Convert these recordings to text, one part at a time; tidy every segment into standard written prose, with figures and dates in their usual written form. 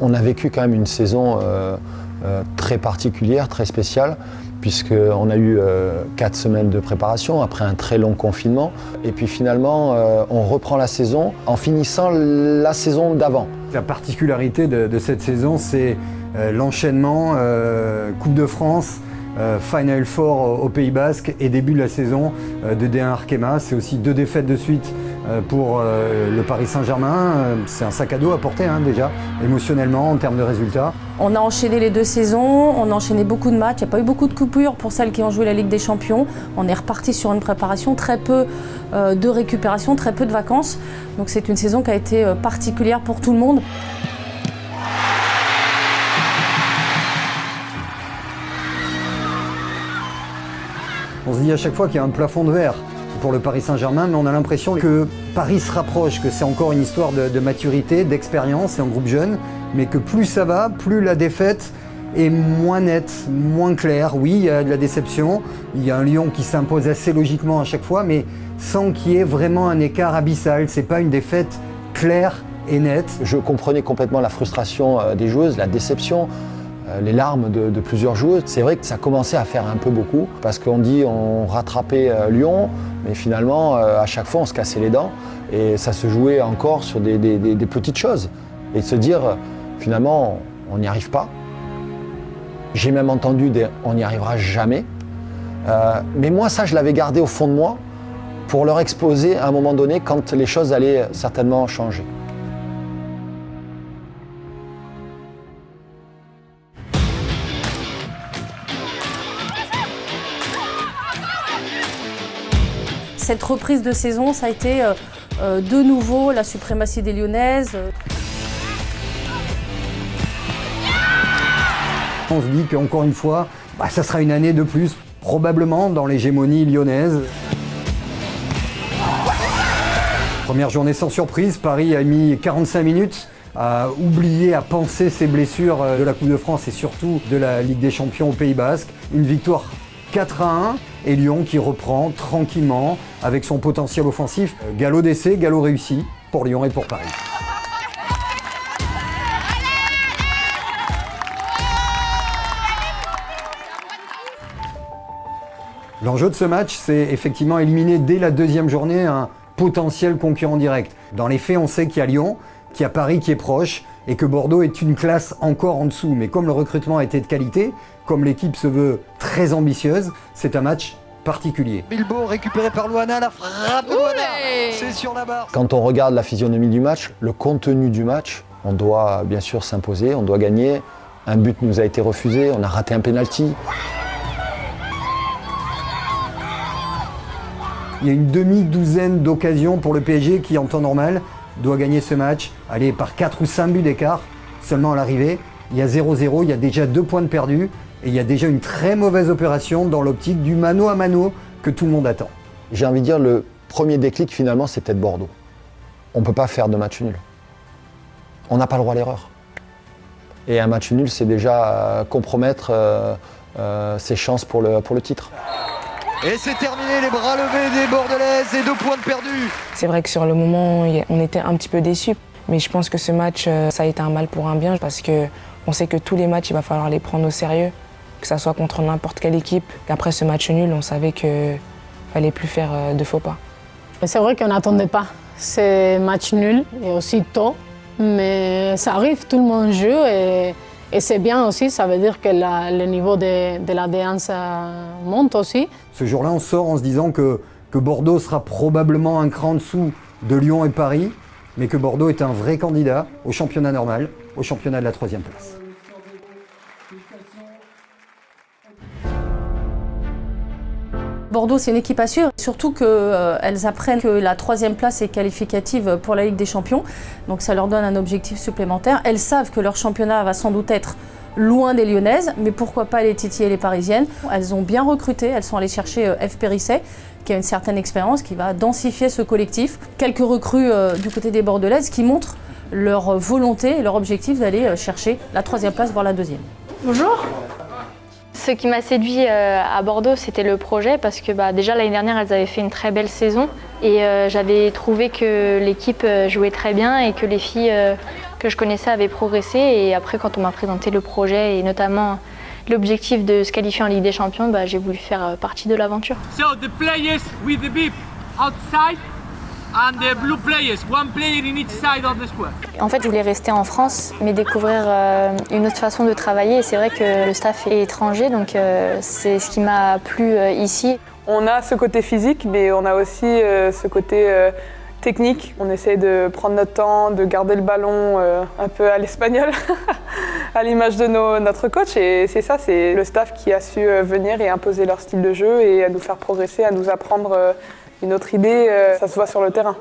On a vécu quand même une saison très particulière, très spéciale, puisqu'on a eu 4 semaines de préparation après un très long confinement. Et puis finalement, on reprend la saison en finissant la saison d'avant. La particularité de cette saison, c'est l'enchaînement Coupe de France, Final Four au Pays Basque et début de la saison de D1 Arkema. C'est aussi 2 défaites de suite pour le Paris Saint-Germain. C'est un sac à dos à porter déjà, émotionnellement, en termes de résultats. On a enchaîné les 2 saisons, on a enchaîné beaucoup de matchs. Il n'y a pas eu beaucoup de coupures pour celles qui ont joué la Ligue des Champions. On est reparti sur une préparation, très peu de récupération, très peu de vacances. Donc c'est une saison qui a été particulière pour tout le monde. On se dit à chaque fois qu'il y a un plafond de verre pour le Paris Saint-Germain, mais on a l'impression que Paris se rapproche, que c'est encore une histoire de maturité, d'expérience, c'est un groupe jeune, mais que plus ça va, plus la défaite est moins nette, moins claire. Oui, il y a de la déception, il y a un Lyon qui s'impose assez logiquement à chaque fois, mais sans qu'il y ait vraiment un écart abyssal. C'est pas une défaite claire et nette. Je comprenais complètement la frustration des joueuses, la déception, les larmes de plusieurs joueuses. C'est vrai que ça commençait à faire un peu beaucoup, parce qu'on dit on rattrapait Lyon, mais finalement, à chaque fois, on se cassait les dents, et ça se jouait encore sur des petites choses. Et de se dire, finalement, on n'y arrive pas. J'ai même entendu des « on n'y arrivera jamais ». Mais moi, ça, je l'avais gardé au fond de moi pour leur exposer à un moment donné quand les choses allaient certainement changer. Cette reprise de saison, ça a été de nouveau la suprématie des Lyonnaises. On se dit qu'encore une fois, ça sera une année de plus, probablement dans l'hégémonie lyonnaise. Première journée sans surprise, Paris a mis 45 minutes à oublier, à penser ses blessures de la Coupe de France et surtout de la Ligue des Champions au Pays Basque. Une victoire 4-1 et Lyon qui reprend tranquillement avec son potentiel offensif. Galop d'essai, galop réussi pour Lyon et pour Paris. L'enjeu de ce match, c'est effectivement éliminer dès la 2e journée un potentiel concurrent direct. Dans les faits, on sait qu'il y a Lyon, qu'il y a Paris qui est proche et que Bordeaux est une classe encore en dessous. Mais comme le recrutement a été de qualité, comme l'équipe se veut très ambitieuse, c'est un match particulier. Bilbao récupéré par Luana, la frappe de Luana, c'est sur la barre. Quand on regarde la physionomie du match, le contenu du match, on doit bien sûr s'imposer, on doit gagner. Un but nous a été refusé, on a raté un penalty. Il y a une demi-douzaine d'occasions pour le PSG qui, en temps normal, doit gagner ce match. Aller par 4 ou 5 buts d'écart, seulement à l'arrivée. Il y a 0-0, il y a déjà 2 points de perdus. Et il y a déjà une très mauvaise opération dans l'optique du mano à mano que tout le monde attend. J'ai envie de dire, le premier déclic, finalement, c'est peut-être Bordeaux. On ne peut pas faire de match nul. On n'a pas le droit à l'erreur. Et un match nul, c'est déjà compromettre ses chances pour le titre. Et c'est terminé, les bras levés des Bordelaises et 2 points de perdus. C'est vrai que sur le moment, on était un petit peu déçus. Mais je pense que ce match, ça a été un mal pour un bien parce qu'on sait que tous les matchs, il va falloir les prendre au sérieux, que ça soit contre n'importe quelle équipe. Et après ce match nul, on savait qu'il ne fallait plus faire de faux pas. C'est vrai qu'on n'attendait pas ce match nul et aussi tôt, mais ça arrive, tout le monde joue et c'est bien aussi, ça veut dire que le niveau de la D1 monte aussi. Ce jour-là, on sort en se disant que Bordeaux sera probablement un cran en dessous de Lyon et Paris, mais que Bordeaux est un vrai candidat au championnat normal, au championnat de la 3e place. Bordeaux, c'est une équipe à suivre, surtout qu'elles apprennent que la 3e place est qualificative pour la Ligue des Champions, donc ça leur donne un objectif supplémentaire. Elles savent que leur championnat va sans doute être loin des Lyonnaises, mais pourquoi pas les titiller les Parisiennes. Elles ont bien recruté, elles sont allées chercher F. Périsset, qui a une certaine expérience, qui va densifier ce collectif. Quelques recrues du côté des Bordelaises qui montrent leur volonté et leur objectif d'aller chercher la 3e place, voire la 2e. Bonjour. Ce qui m'a séduit à Bordeaux, c'était le projet parce que déjà l'année dernière, elles avaient fait une très belle saison et j'avais trouvé que l'équipe jouait très bien et que les filles que je connaissais avaient progressé. Et après, quand on m'a présenté le projet et notamment l'objectif de se qualifier en Ligue des Champions, j'ai voulu faire partie de l'aventure. So the players with the bib outside and the blue players, one player in each side of the square. En fait, je voulais rester en France, mais découvrir une autre façon de travailler. Et c'est vrai que le staff est étranger, donc c'est ce qui m'a plu ici. On a ce côté physique, mais on a aussi ce côté technique. On essaie de prendre notre temps, de garder le ballon un peu à l'espagnol, à l'image de notre coach. Et c'est ça, c'est le staff qui a su venir et imposer leur style de jeu et à nous faire progresser, à nous apprendre une autre idée. Ça se voit sur le terrain.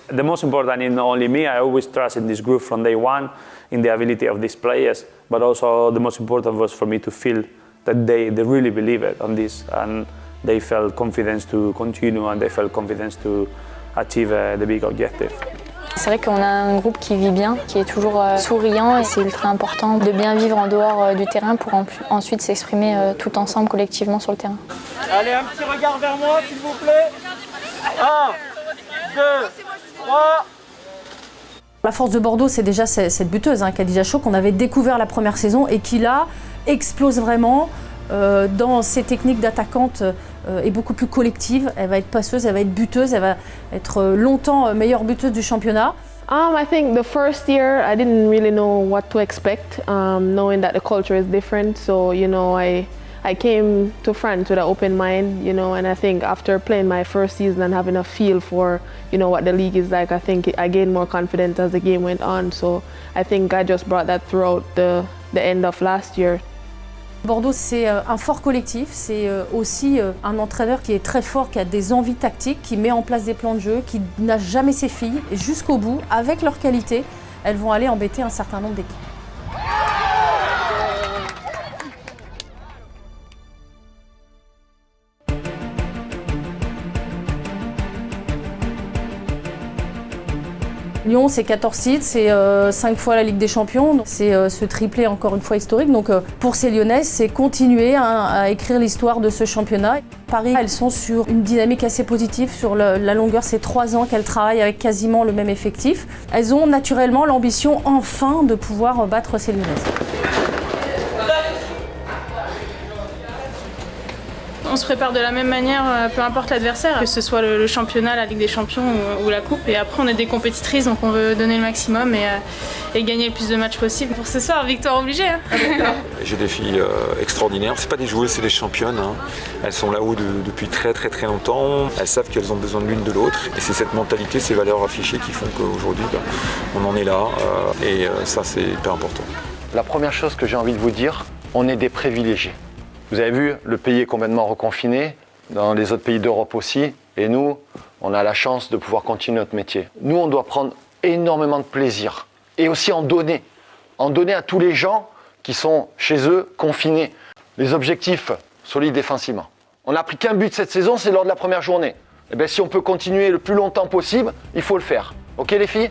The most important, in only me, I always trust in this group from day one, in the ability of these players, but also the most important was for me to feel that they really believe it on this, and they felt confidence to continue, and they felt confidence to achieve the big objective. C'est vrai qu'on a un groupe qui vit bien, qui est toujours souriant, et c'est ultra important de bien vivre en dehors du terrain pour ensuite s'exprimer tout ensemble, collectivement sur le terrain. Allez, un petit regard vers moi, s'il vous plaît. 1, 2, 3. La force de Bordeaux, c'est déjà cette buteuse, Khadija Cho, qu'on avait découvert la première saison et qui là explose vraiment dans ses techniques d'attaquante et beaucoup plus collective. Elle va être passeuse, elle va être buteuse, elle va être longtemps meilleure buteuse du championnat. I think the first year I didn't really know what to expect, knowing that the culture is different. So I came to France with an open mind, and I think after playing my first season and having a feel for, what the league is like, I think I gained more confidence as the game went on. So I think I just brought that throughout the end of last year. Bordeaux, c'est un fort collectif, c'est aussi un entraîneur qui est très fort, qui a des envies tactiques, qui met en place des plans de jeu, qui n'a jamais ses filles, et jusqu'au bout, avec leur qualité, elles vont aller embêter un certain nombre d'équipes. Lyon, c'est 14 titres, c'est 5 fois la Ligue des Champions, c'est ce triplé encore une fois historique. Donc pour ces Lyonnaises, c'est continuer à écrire l'histoire de ce championnat. Paris, elles sont sur une dynamique assez positive sur la longueur. C'est 3 ans qu'elles travaillent avec quasiment le même effectif. Elles ont naturellement l'ambition enfin de pouvoir battre ces Lyonnaises. On se prépare de la même manière, peu importe l'adversaire, que ce soit le championnat, la Ligue des Champions ou la Coupe. Et après, on est des compétitrices, donc on veut donner le maximum et gagner le plus de matchs possible. Pour ce soir, victoire obligée. J'ai des filles extraordinaires. C'est pas des joueuses, c'est des championnes. Elles sont là-haut depuis très très très longtemps. Elles savent qu'elles ont besoin de l'une de l'autre. Et c'est cette mentalité, ces valeurs affichées qui font qu'aujourd'hui, on en est là. Et ça, c'est hyper important. La première chose que j'ai envie de vous dire, on est des privilégiés. Vous avez vu, le pays est complètement reconfiné, dans les autres pays d'Europe aussi, et nous, on a la chance de pouvoir continuer notre métier. Nous, on doit prendre énormément de plaisir, et aussi en donner à tous les gens qui sont chez eux confinés. Les objectifs solides défensivement. On n'a pris qu'un but cette saison, c'est lors de la première journée. Et bien, si on peut continuer le plus longtemps possible, il faut le faire. Ok les filles ?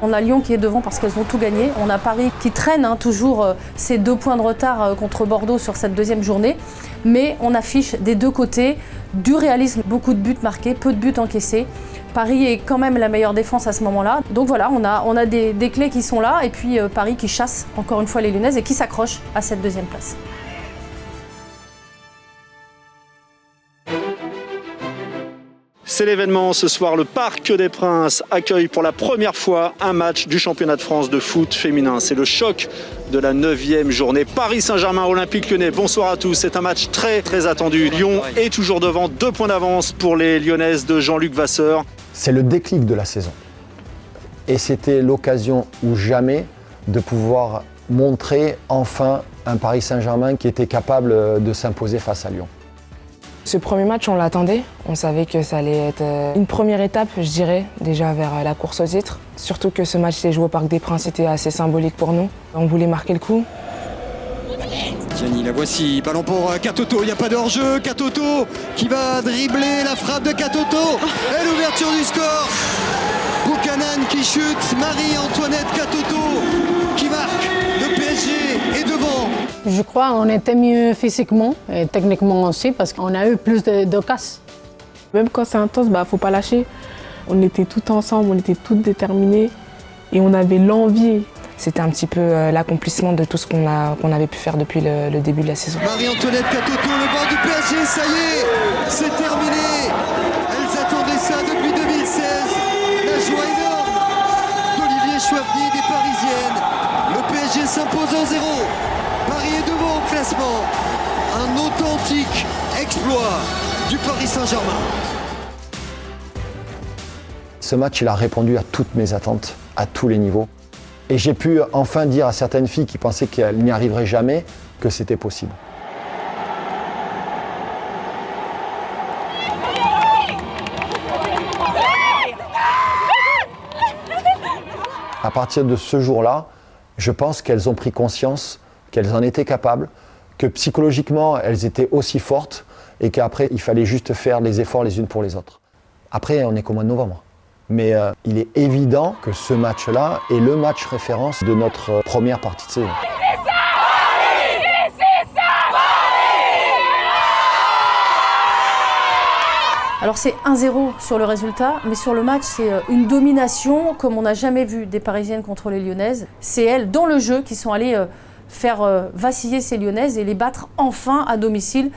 On a Lyon qui est devant parce qu'elles ont tout gagné. On a Paris qui traîne toujours ces 2 points de retard contre Bordeaux sur cette deuxième journée. Mais on affiche des deux côtés du réalisme, beaucoup de buts marqués, peu de buts encaissés. Paris est quand même la meilleure défense à ce moment-là. Donc voilà, on a des clés qui sont là. Et puis Paris qui chasse encore une fois les Lyonnaises et qui s'accroche à cette deuxième place. C'est l'événement ce soir, le Parc des Princes accueille pour la première fois un match du championnat de France de foot féminin. C'est le choc de la 9e journée. Paris Saint-Germain, Olympique Lyonnais, bonsoir à tous. C'est un match très très attendu. Lyon est toujours devant, 2 points d'avance pour les Lyonnaises de Jean-Luc Vasseur. C'est le déclic de la saison. Et c'était l'occasion ou jamais de pouvoir montrer enfin un Paris Saint-Germain qui était capable de s'imposer face à Lyon. Ce premier match, on l'attendait. On savait que ça allait être une première étape, je dirais, déjà vers la course au titre. Surtout que ce match s'est joué au Parc des Princes, c'était assez symbolique pour nous. On voulait marquer le coup. Gianni, la voici, ballon pour Katoto, il n'y a pas de hors-jeu, Katoto qui va dribbler la frappe de Katoto et l'ouverture du score. Buchanan qui chute, Marie-Antoinette Katoto qui marque, le PSG est devant. Je crois qu'on était mieux physiquement et techniquement aussi parce qu'on a eu plus d'occasions. Même quand c'est intense, faut pas lâcher. On était tout ensemble, on était toutes déterminées. et on avait l'envie. C'était un petit peu l'accomplissement de tout ce qu'on avait pu faire depuis le début de la saison. Marie-Antoinette Katoto, le banc du PSG, ça y est, c'est terminé. Elles attendaient ça depuis 2016. La joie énorme d'Olivier Chouafny et des Parisiennes. Le PSG s'impose 1-0. Paris est devant au classement. Un authentique exploit du Paris Saint-Germain. Ce match, il a répondu à toutes mes attentes, à tous les niveaux. Et j'ai pu enfin dire à certaines filles qui pensaient qu'elles n'y arriveraient jamais que c'était possible. À partir de ce jour-là, je pense qu'elles ont pris conscience qu'elles en étaient capables, que psychologiquement, elles étaient aussi fortes et qu'après, il fallait juste faire les efforts les unes pour les autres. Après, on est qu'au mois de novembre. Mais il est évident que ce match-là est le match référence de notre première partie de saison. Alors c'est 1-0 sur le résultat, mais sur le match, c'est une domination comme on n'a jamais vu des Parisiennes contre les Lyonnaises. C'est elles, dans le jeu, qui sont allées faire vaciller ces Lyonnaises et les battre enfin à domicile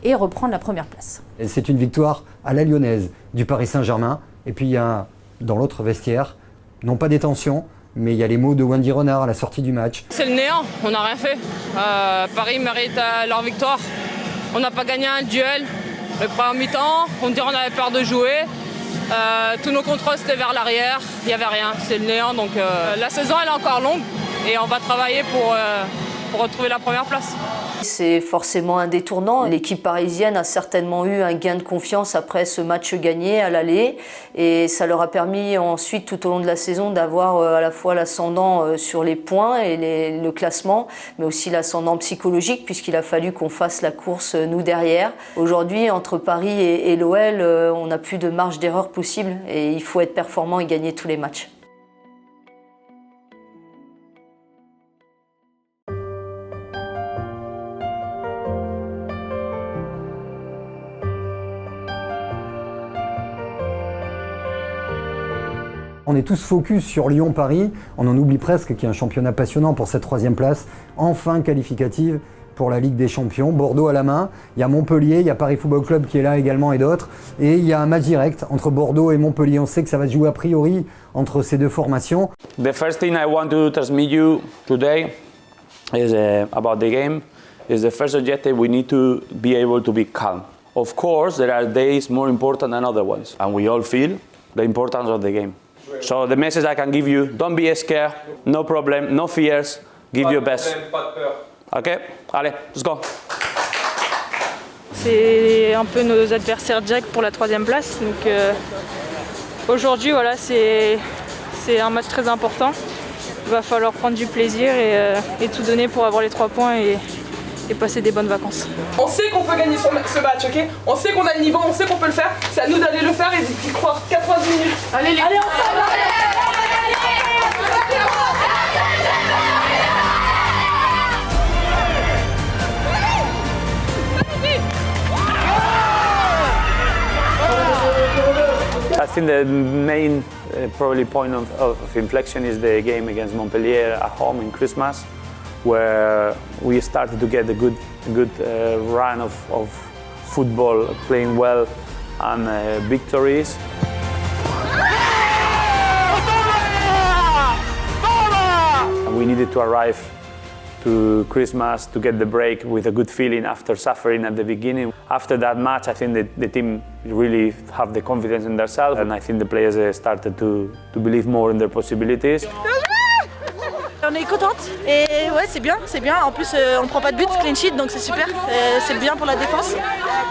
et reprendre la première place. Et c'est une victoire à la lyonnaise du Paris Saint-Germain. Et puis il y a dans l'autre vestiaire, non pas des tensions, mais il y a les mots de Wendy Renard à la sortie du match. C'est le néant, on n'a rien fait. Paris mérite leur victoire. On n'a pas gagné un duel. Le premier mi-temps, on dirait qu'on avait peur de jouer. Tous nos contrôles c'était vers l'arrière, il n'y avait rien. C'est le néant, donc la saison elle est encore longue et on va travailler pour retrouver la première place. C'est forcément un détournant. L'équipe parisienne a certainement eu un gain de confiance après ce match gagné à l'aller et ça leur a permis ensuite tout au long de la saison d'avoir à la fois l'ascendant sur les points et le classement, mais aussi l'ascendant psychologique puisqu'il a fallu qu'on fasse la course nous derrière. Aujourd'hui, entre Paris et l'OL, on n'a plus de marge d'erreur possible et il faut être performant et gagner tous les matchs. On est tous focus sur Lyon-Paris, on en oublie presque qu'il y a un championnat passionnant pour cette 3e place, enfin qualificative pour la Ligue des Champions, Bordeaux à la main, il y a Montpellier, il y a Paris Football Club qui est là également et d'autres, et il y a un match direct entre Bordeaux et Montpellier, on sait que ça va se jouer a priori entre ces deux formations. The first thing I want to transmit you today is about the game, is the first objective we need to be able to be calm. Of course, there are days more important than other ones, and we all feel the importance of the game. So the message I can give you, don't be scared, no problem, no fears, give your best. Ok, allez, let's go. C'est un peu nos adversaires directs pour la 3e place. Donc aujourd'hui, voilà, c'est un match très important. Il va falloir prendre du plaisir et tout donner pour avoir les 3 points et passer des bonnes vacances. On sait qu'on peut gagner ce match, ok? On sait qu'on a le niveau, on sait qu'on peut le faire. C'est à nous d'aller le faire et d'y croire 90 minutes. Allez ensemble! I think the main probably point of inflection is the game against Montpellier at home in Christmas, where we started to get a good run of football, playing well and victories. And we needed to arrive to Christmas to get the break with a good feeling after suffering at the beginning. After that match, I think the team really have the confidence in themselves, and I think the players started to believe more in their possibilities. On est contente et ouais, c'est bien. En plus, on ne prend pas de but, clean sheet, donc c'est super. C'est bien pour la défense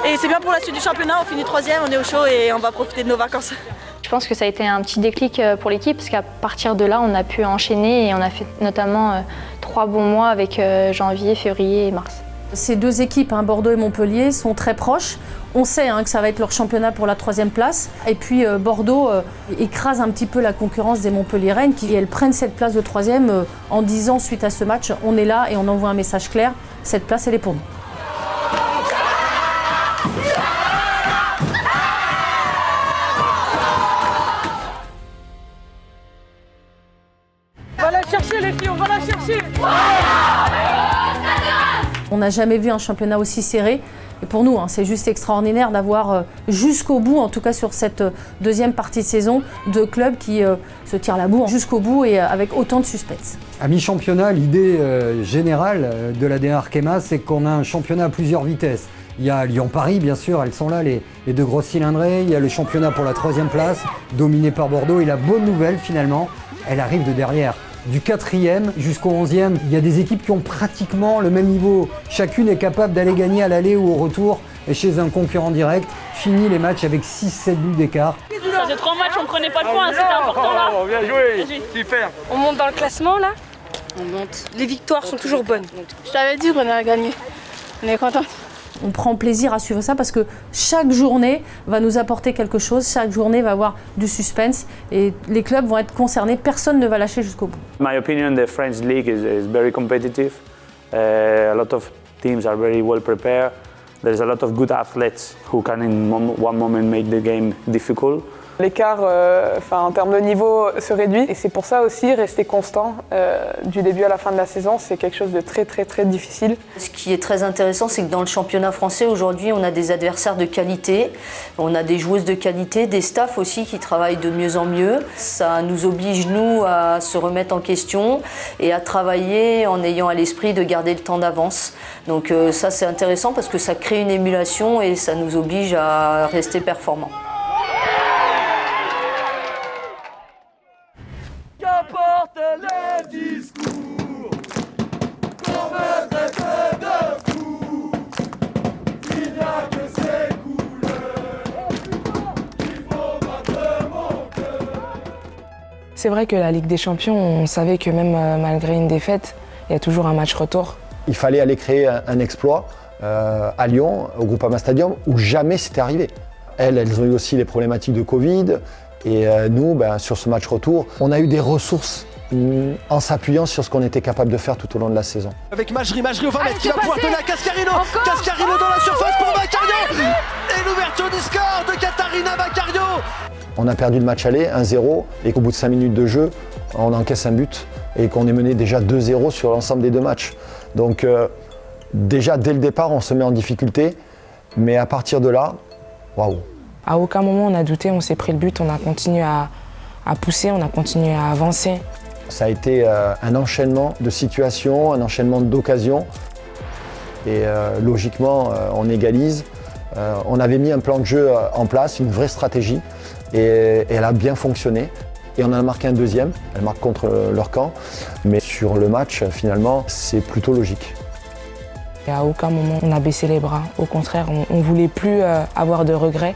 et c'est bien pour la suite du championnat. On finit 3e, on est au chaud et on va profiter de nos vacances. Je pense que ça a été un petit déclic pour l'équipe parce qu'à partir de là, on a pu enchaîner et on a fait notamment 3 bons mois avec janvier, février et mars. Ces deux équipes, Bordeaux et Montpellier, sont très proches. On sait que ça va être leur championnat pour la 3e place. Et puis Bordeaux écrase un petit peu la concurrence des Montpelliéraines qui elles prennent cette place de 3e en disant suite à ce match, on est là et on envoie un message clair, cette place elle est pour nous. On n'a jamais vu un championnat aussi serré. Et pour nous, c'est juste extraordinaire d'avoir jusqu'au bout, en tout cas sur cette deuxième partie de saison, deux clubs qui se tirent la bourre jusqu'au bout et avec autant de suspense. À mi-championnat, l'idée générale de la D1 Arkema, c'est qu'on a un championnat à plusieurs vitesses. Il y a Lyon-Paris, bien sûr, elles sont là, les deux grosses cylindrées. Il y a le championnat pour la 3e place, dominé par Bordeaux. Et la bonne nouvelle, finalement, elle arrive de derrière. Du 4e jusqu'au 11e, il y a des équipes qui ont pratiquement le même niveau. Chacune est capable d'aller gagner à l'aller ou au retour. Et chez un concurrent direct, fini les matchs avec 6-7 buts d'écart. Ça fait 3 matchs, on ne prenait pas de points, c'était important là. Bien joué, super. On monte dans le classement là. On monte. Les victoires sont toujours bonnes. Je t'avais dit qu'on a gagné. On est contente. On prend plaisir à suivre ça parce que chaque journée va nous apporter quelque chose, chaque journée va avoir du suspense et les clubs vont être concernés, personne ne va lâcher jusqu'au bout. In my opinion, the French league is very competitive. A lot of teams are very well prepared. There's a lot of good athletes who can in one moment make the game difficult. L'écart en termes de niveau se réduit et c'est pour ça aussi rester constant du début à la fin de la saison, c'est quelque chose de très très très difficile. Ce qui est très intéressant, c'est que dans le championnat français aujourd'hui, on a des adversaires de qualité, on a des joueuses de qualité, des staffs aussi qui travaillent de mieux en mieux. Ça nous oblige nous à se remettre en question et à travailler en ayant à l'esprit de garder le temps d'avance. Donc ça c'est intéressant parce que ça crée une émulation et ça nous oblige à rester performants. Qu'importe les discours, qu'on me traite de fou, il n'y a que ces couleurs qu'il faut battre mon cœur. C'est vrai que la Ligue des Champions, on savait que même malgré une défaite, il y a toujours un match retour. Il fallait aller créer un exploit à Lyon, au Groupama Stadium, où jamais c'était arrivé. Elles ont eu aussi les problématiques de Covid. Et nous, sur ce match retour, on a eu des ressources en s'appuyant sur ce qu'on était capable de faire tout au long de la saison. Avec Majri au 20 mètres qui va pouvoir donner à Cascarino. Cascarino dans la surface pour Macario. Et l'ouverture du score de Catarina Macario. On a perdu le match aller 1-0 et qu'au bout de 5 minutes de jeu, on encaisse un but et qu'on est mené déjà 2-0 sur l'ensemble des deux matchs. Donc déjà dès le départ, on se met en difficulté, mais à partir de là, waouh. À aucun moment on a douté, on s'est pris le but, on a continué à pousser, on a continué à avancer. Ça a été un enchaînement de situations, un enchaînement d'occasions. Et logiquement, on égalise. On avait mis un plan de jeu en place, une vraie stratégie. Et elle a bien fonctionné. Et on en a marqué un deuxième, elle marque contre leur camp. Mais sur le match, finalement, c'est plutôt logique. Et à aucun moment on a baissé les bras. Au contraire, on ne voulait plus avoir de regrets.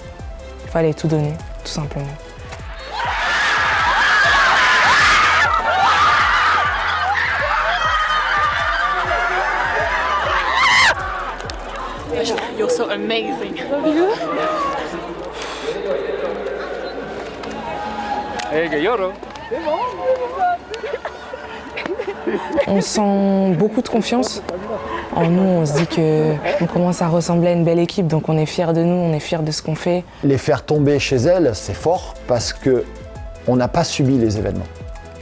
Il fallait tout donner, tout simplement. You're so amazing. Hey, que lloro. On sent beaucoup de confiance. En nous, on se dit qu'on commence à ressembler à une belle équipe, donc on est fiers de nous, on est fiers de ce qu'on fait. Les faire tomber chez elles, c'est fort parce qu'on n'a pas subi les événements.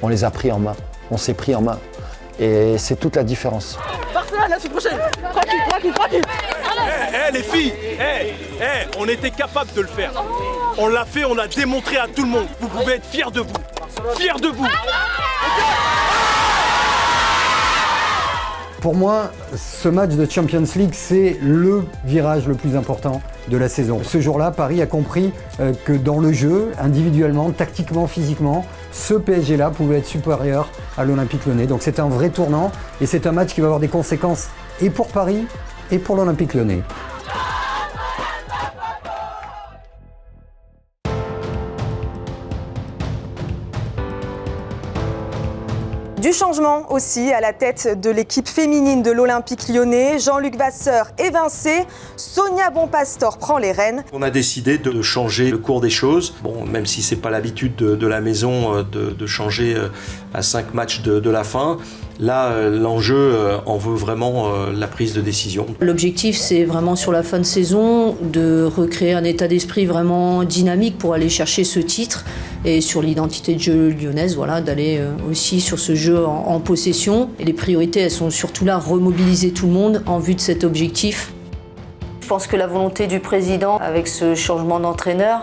On les a pris en main, on s'est pris en main. Et c'est toute la différence. Barcelone, la semaine prochaine. Tranquille. Les filles, on était capable de le faire. On l'a fait, on a démontré à tout le monde. Vous pouvez être fiers de vous. Fiers de vous. Pour moi, ce match de Champions League, c'est le virage le plus important de la saison. Ce jour-là, Paris a compris que dans le jeu, individuellement, tactiquement, physiquement, ce PSG-là pouvait être supérieur à l'Olympique Lyonnais. Donc c'est un vrai tournant et c'est un match qui va avoir des conséquences et pour Paris et pour l'Olympique Lyonnais. Du changement aussi à la tête de l'équipe féminine de l'Olympique Lyonnais. Jean-Luc Vasseur évincé, Sonia Bonpastor prend les rênes. On a décidé de changer le cours des choses. Bon, même si c'est pas l'habitude de la maison de changer à 5 matchs de la fin, Là, l'enjeu en veut vraiment la prise de décision. L'objectif, c'est vraiment sur la fin de saison de recréer un état d'esprit vraiment dynamique pour aller chercher ce titre et sur l'identité de jeu lyonnaise, voilà, d'aller aussi sur ce jeu en possession. Et les priorités, elles sont surtout là, remobiliser tout le monde en vue de cet objectif. Je pense que la volonté du président avec ce changement d'entraîneur,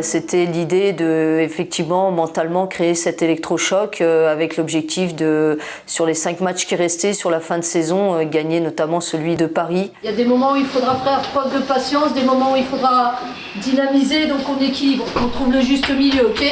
c'était l'idée de effectivement mentalement créer cet électrochoc avec l'objectif de, sur les 5 matchs qui restaient sur la fin de saison, gagner notamment celui de Paris. Il y a des moments où il faudra faire preuve de patience, des moments où il faudra dynamiser, donc on équilibre, on trouve le juste milieu, ok ?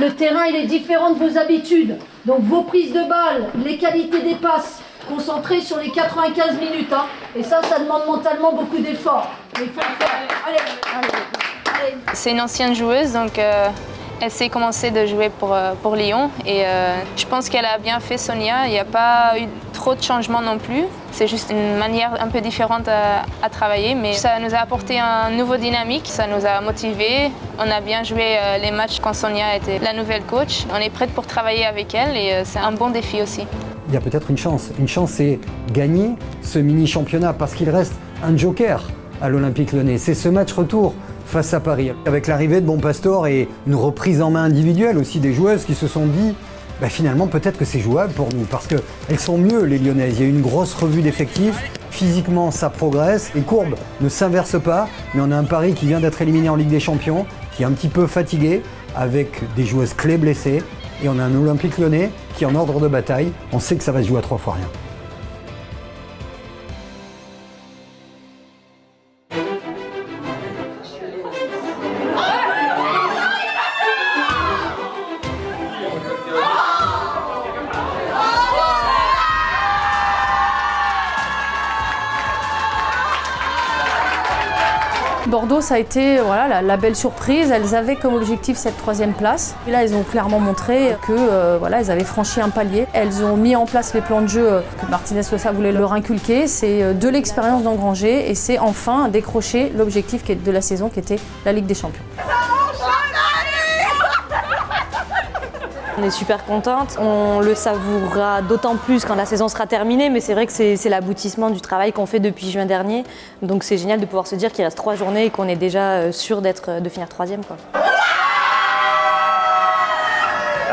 Le terrain il est différent de vos habitudes, donc vos prises de balles, les qualités des passes, concentré sur les 95 minutes. Hein. Et ça demande mentalement beaucoup d'efforts. Mais il faut le faire. Allez. C'est une ancienne joueuse, donc elle sait commencer de jouer pour Lyon. Et je pense qu'elle a bien fait, Sonia. Il n'y a pas eu trop de changements non plus. C'est juste une manière un peu différente à travailler. Mais ça nous a apporté un nouveau dynamique. Ça nous a motivés. On a bien joué les matchs quand Sonia était la nouvelle coach. On est prête pour travailler avec elle et c'est un bon défi aussi. Il y a peut-être une chance. Une chance, c'est gagner ce mini-championnat parce qu'il reste un joker à l'Olympique Lyonnais. C'est ce match retour face à Paris. Avec l'arrivée de Bonpastor et une reprise en main individuelle aussi des joueuses qui se sont dit finalement peut-être que c'est jouable pour nous parce qu'elles sont mieux les Lyonnaises. Il y a une grosse revue d'effectifs. Physiquement, ça progresse. Les courbes ne s'inversent pas. Mais on a un Paris qui vient d'être éliminé en Ligue des Champions, qui est un petit peu fatigué avec des joueuses clés blessées. Et on a un Olympique Lyonnais qui est en ordre de bataille. On sait que ça va se jouer à 3 fois rien. Bordeaux, ça a été la belle surprise. Elles avaient comme objectif cette 3e place. Et là, elles ont clairement montré que elles avaient franchi un palier. Elles ont mis en place les plans de jeu que Martinez Losa voulait leur inculquer. C'est de l'expérience d'engranger et c'est enfin décrocher l'objectif de la saison qui était la Ligue des Champions. On est super contente, on le savourera d'autant plus quand la saison sera terminée, mais c'est vrai que c'est l'aboutissement du travail qu'on fait depuis juin dernier. Donc c'est génial de pouvoir se dire qu'il reste 3 journées et qu'on est déjà sûr de finir 3e.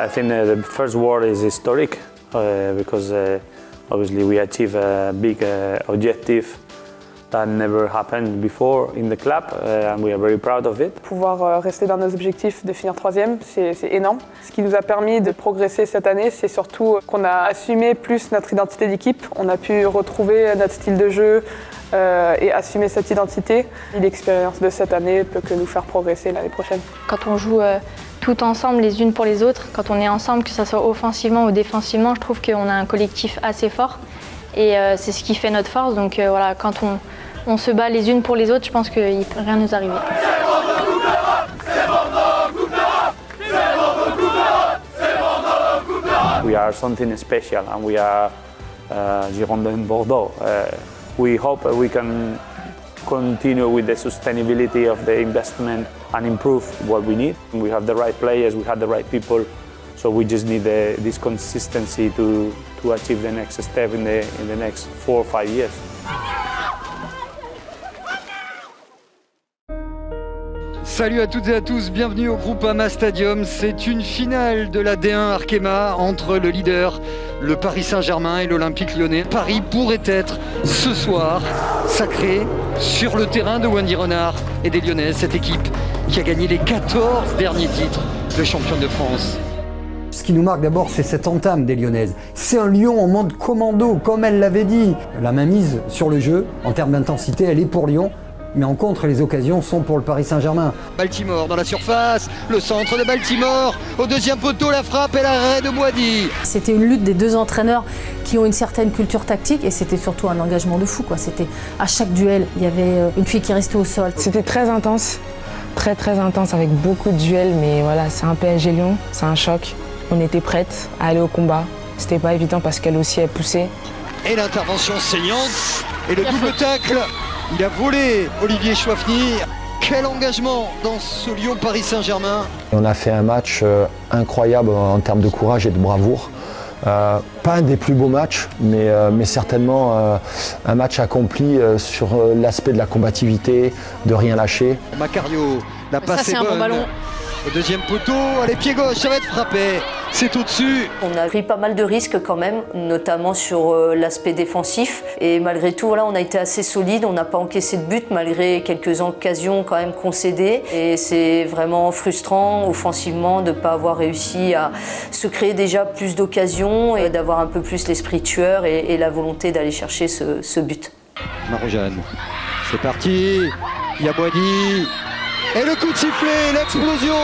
I think the first word is historic because obviously we achieved a big objective that never happened before in the club and we are very proud of it. Pouvoir rester dans nos objectifs de finir 3e, c'est énorme. Ce qui nous a permis de progresser cette année, c'est surtout qu'on a assumé plus notre identité d'équipe. On a pu retrouver notre style de jeu et assumer cette identité. L'expérience de cette année peut que nous faire progresser l'année prochaine. Quand on joue tout ensemble les unes pour les autres, quand on est ensemble, que ce soit offensivement ou défensivement, je trouve qu'on a un collectif assez fort et c'est ce qui fait notre force. Donc quand on se bat les unes pour les autres, je pense qu'il ne peut rien nous arriver. We are something special and we are Girondins Bordeaux. We hope we can continue with the sustainability of the investment and improve what we need. We have the right players, we have the right people, so we just need this consistency to achieve the next step in the next 4 or 5 years. Salut à toutes et à tous, bienvenue au Groupama Stadium. C'est une finale de la D1 Arkema entre le leader, le Paris Saint-Germain et l'Olympique Lyonnais. Paris pourrait être ce soir sacré sur le terrain de Wendy Renard et des Lyonnaises, cette équipe qui a gagné les 14 derniers titres de championne de France. Ce qui nous marque d'abord, c'est cette entame des Lyonnaises. C'est un Lyon en mode commando, comme elle l'avait dit. La mainmise sur le jeu, en termes d'intensité, elle est pour Lyon. Mais en contre, les occasions sont pour le Paris Saint-Germain. Baltimore dans la surface, le centre de Baltimore, au 2e poteau, la frappe et l'arrêt de Boisdy. C'était une lutte des 2 entraîneurs qui ont une certaine culture tactique et c'était surtout un engagement de fou. C'était à chaque duel, il y avait une fille qui restait au sol. C'était très intense, très intense avec beaucoup de duels, mais voilà, c'est un PSG Lyon, c'est un choc. On était prêtes à aller au combat. C'était pas évident parce qu'elle aussi, elle poussait. Et l'intervention saignante et le double tacle. Il a volé Olivier Chouafny. Quel engagement dans ce Lyon Paris Saint-Germain. On a fait un match incroyable en termes de courage et de bravoure. Pas un des plus beaux matchs, mais certainement un match accompli sur l'aspect de la combativité, de rien lâcher. Macario, la passe est bonne. Un bon ballon. Au deuxième poteau, allez, pied gauche, ça va être frappé. C'est au-dessus. On a pris pas mal de risques quand même, notamment sur l'aspect défensif. Et malgré tout, voilà, on a été assez solide, on n'a pas encaissé de but malgré quelques occasions quand même concédées. Et c'est vraiment frustrant offensivement de ne pas avoir réussi à se créer déjà plus d'occasions et d'avoir un peu plus l'esprit tueur et la volonté d'aller chercher ce but. Marojane, c'est parti. Yabouadi. Et le coup de sifflet, l'explosion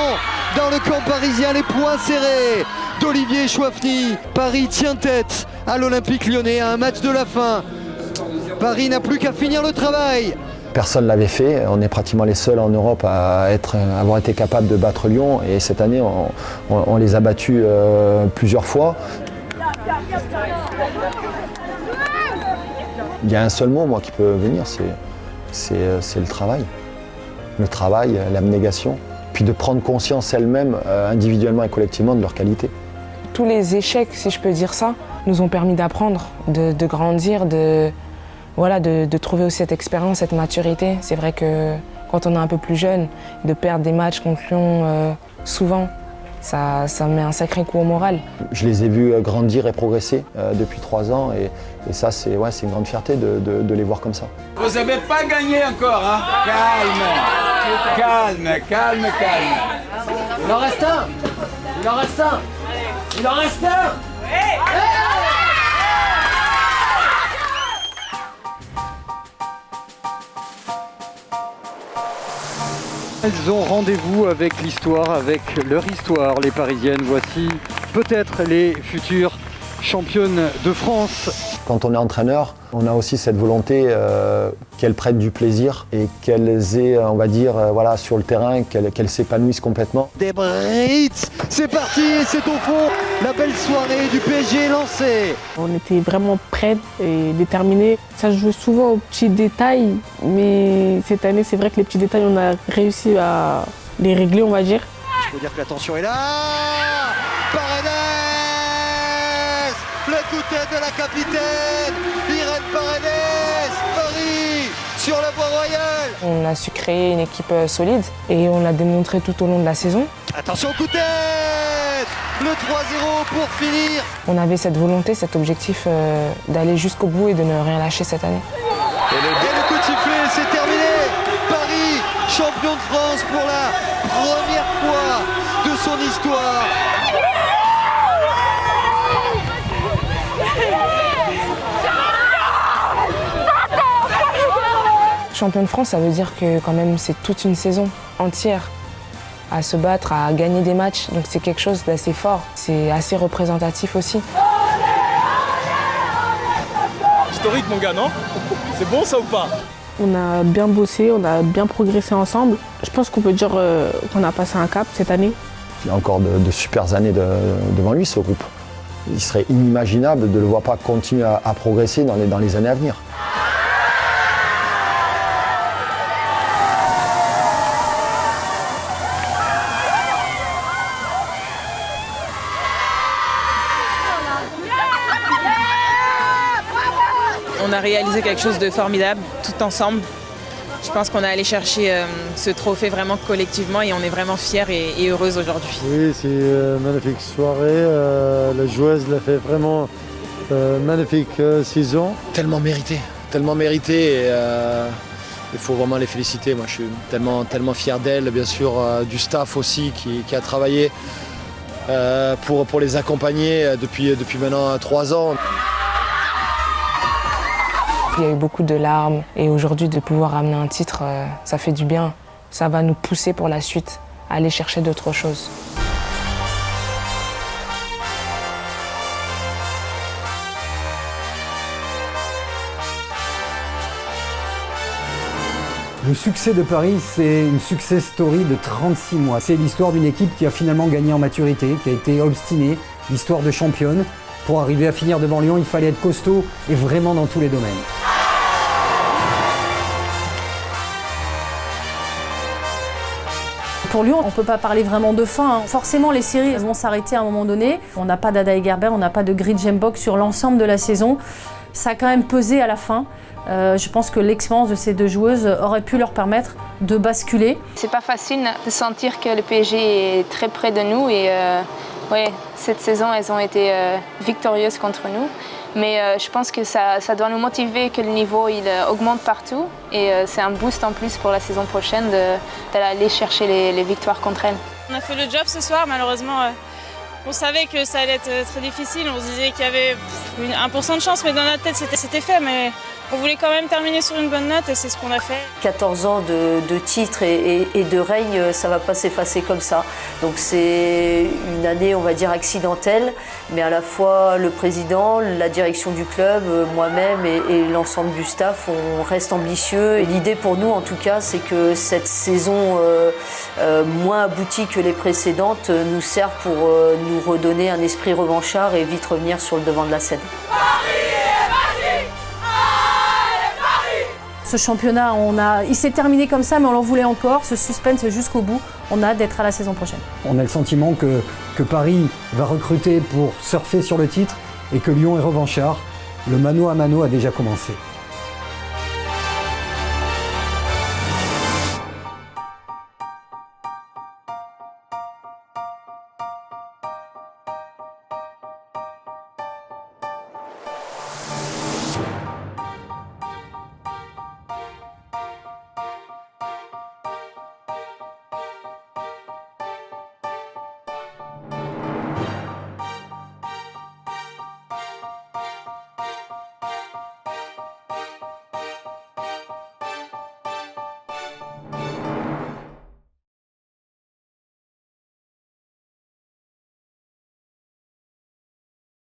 dans le camp parisien, les poings serrés d'Olivier Chouafny. Paris tient tête à l'Olympique Lyonnais à un match de la fin. Paris n'a plus qu'à finir le travail. Personne ne l'avait fait, on est pratiquement les seuls en Europe à avoir été capable de battre Lyon et cette année on les a battus plusieurs fois. Il y a un seul mot moi qui peut venir, c'est le travail. Le travail, l'abnégation, puis de prendre conscience elles-mêmes, individuellement et collectivement, de leur qualité. Tous les échecs, si je peux dire ça, nous ont permis d'apprendre, de grandir, de trouver aussi cette expérience, cette maturité. C'est vrai que quand on est un peu plus jeune, de perdre des matchs contre Lyon souvent, ça met un sacré coup au moral. Je les ai vus grandir et progresser depuis 3 ans et ça c'est une grande fierté de les voir comme ça. Vous n'avez pas gagné encore, hein? Calme. Il en reste un. Elles ont rendez-vous avec l'histoire, avec leur histoire, les Parisiennes. Voici peut-être les futures championnes de France. Quand on est entraîneur, on a aussi cette volonté qu'elles prennent du plaisir et qu'elles aient, on va dire, sur le terrain, qu'elles s'épanouissent complètement. Des Brits, c'est parti et c'est au fond. La belle soirée du PSG est lancée. On était vraiment prêts et déterminés. Ça se joue souvent aux petits détails, mais cette année, c'est vrai que les petits détails, on a réussi à les régler, on va dire. Je peux dire que la tension est là. Paredes, le coup de tête de la capitaine, Irène Paredes, Paris sur la voie royale. On a su créer une équipe solide et on l'a démontré tout au long de la saison. Attention, coup de tête, le 3-0 pour finir. On avait cette volonté, cet objectif d'aller jusqu'au bout et de ne rien lâcher cette année. Et le coup de sifflet, c'est terminé. Paris, champion de France pour la première fois de son histoire. Champion de France, ça veut dire que quand même c'est toute une saison entière à se battre, à gagner des matchs. Donc c'est quelque chose d'assez fort. C'est assez représentatif aussi. Historique mon gars, non? C'est bon ça ou pas? On a bien bossé, on a bien progressé ensemble. Je pense qu'on peut dire qu'on a passé un cap cette année. Il y a encore de super années devant lui, ce groupe. Il serait inimaginable de ne le voir pas continuer à progresser dans les années à venir. On a réalisé quelque chose de formidable, tout ensemble. Je pense qu'on est allé chercher ce trophée vraiment collectivement et on est vraiment fiers et heureuses aujourd'hui. Oui, c'est une magnifique soirée. La joueuse l'a fait vraiment magnifique saison. Tellement mérité et il faut vraiment les féliciter. Moi, je suis tellement fier d'elle, bien sûr, du staff aussi qui a travaillé pour les accompagner depuis maintenant 3 ans. Il y a eu beaucoup de larmes et aujourd'hui de pouvoir amener un titre, ça fait du bien. Ça va nous pousser pour la suite, à aller chercher d'autres choses. Le succès de Paris, c'est une success story de 36 mois. C'est l'histoire d'une équipe qui a finalement gagné en maturité, qui a été obstinée, l'histoire de championne. Pour arriver à finir devant Lyon, il fallait être costaud et vraiment dans tous les domaines. Pour Lyon, on ne peut pas parler vraiment de fin. Forcément, les séries elles vont s'arrêter à un moment donné. On n'a pas d'Ada Hegerberg, on n'a pas de Gritzenbock sur l'ensemble de la saison. Ça a quand même pesé à la fin. Je pense que l'expérience de ces deux joueuses aurait pu leur permettre de basculer. C'est pas facile de sentir que le PSG est très près de nous et cette saison elles ont été victorieuses contre nous. Mais je pense que ça doit nous motiver que le niveau il augmente partout et c'est un boost en plus pour la saison prochaine d'aller chercher les victoires contre elles. On a fait le job ce soir, malheureusement. On savait que ça allait être très difficile, on se disait qu'il y avait 1% de chance, mais dans notre tête c'était fait. Mais on voulait quand même terminer sur une bonne note et c'est ce qu'on a fait. 14 ans de titre et de règne, ça ne va pas s'effacer comme ça. Donc c'est une année, on va dire, accidentelle, mais à la fois le président, la direction du club, moi-même et l'ensemble du staff, on reste ambitieux. Et l'idée pour nous, en tout cas, c'est que cette saison moins aboutie que les précédentes nous serve pour nous redonner un esprit revanchard et vite revenir sur le devant de la scène. Ce championnat, il s'est terminé comme ça, mais on l'en voulait encore. Ce suspense jusqu'au bout. On a hâte d'être à la saison prochaine. On a le sentiment que Paris va recruter pour surfer sur le titre et que Lyon est revanchard. Le mano à mano a déjà commencé.